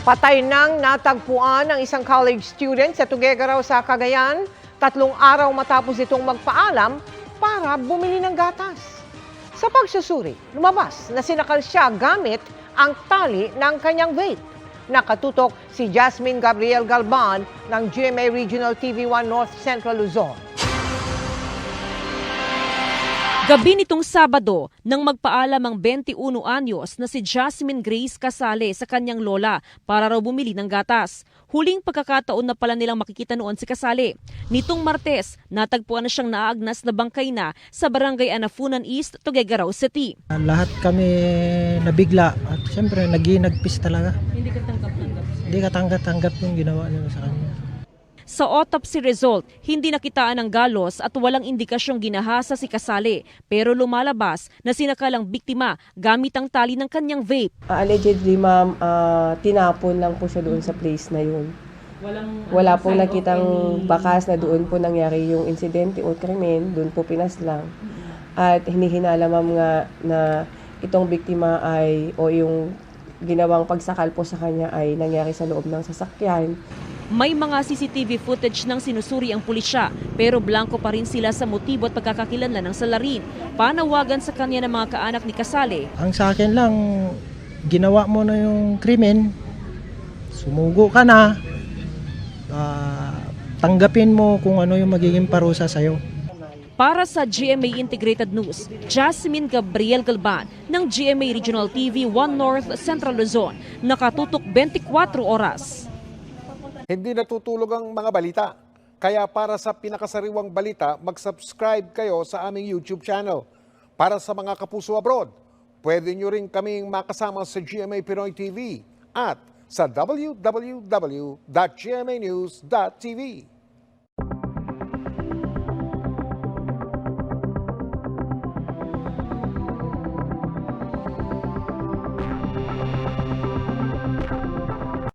Patay nang natagpuan ng isang college student sa Tuguegarao sa Cagayan, 3 araw matapos itong magpaalam para bumili ng gatas. Sa pagsusuri, lumabas na sinakal siya gamit ang tali ng kanyang vape. Nakatutok si Jasmine Gabriel Galban ng GMA Regional TV1 North Central Luzon. Gabi nitong Sabado, nang magpaalam ang 21 anyos na si Jasmine Grace Casale sa kanyang lola para raw bumili ng gatas. Huling pagkakataon na pala nilang makikita noon si Casale. Nitong Martes, natagpuan na siyang naagnas na bangkay na sa Barangay Anafunan East, Tuguegarao City. Lahat kami nabigla at siyempre nagpis talaga. Hindi ka tanggap-tanggap? Hindi ka tanggap yung ginawa niya sa kanya. Sa autopsy result, hindi nakitaan ng galos at walang indikasyong ginahasa si Casale. Pero lumalabas na sinakalang biktima gamit ang tali ng kanyang vape. Allegedly, ma'am, tinapon lang po siya doon sa place na yun. Wala pong nakitang bakas na doon po nangyari yung insidente o krimen, doon po pinaslang. At hinihinala, ma'am, nga na itong biktima ay o yung ginawang pagsakal po sa kanya ay nangyari sa loob ng sasakyan. May mga CCTV footage ng sinusuri ang pulisya pero blanco pa rin sila sa motibo at pagkakakilanlan ng salarin. Panawagan sa kanya ng mga kaanak ni Casale. Ang sa akin lang, ginawa mo na yung krimen, sumugo ka na, tanggapin mo kung ano yung magiging parusa sa'yo. Para sa GMA Integrated News, Jasmine Gabriel Galban ng GMA Regional TV 1 North Central Luzon, nakatutok 24 oras. Hindi natutulog ang mga balita. Kaya para sa pinakasariwang balita, mag-subscribe kayo sa aming YouTube channel. Para sa mga kapuso abroad, pwede nyo rin kaming makasama sa GMA Pinoy TV at sa www.gmanews.tv.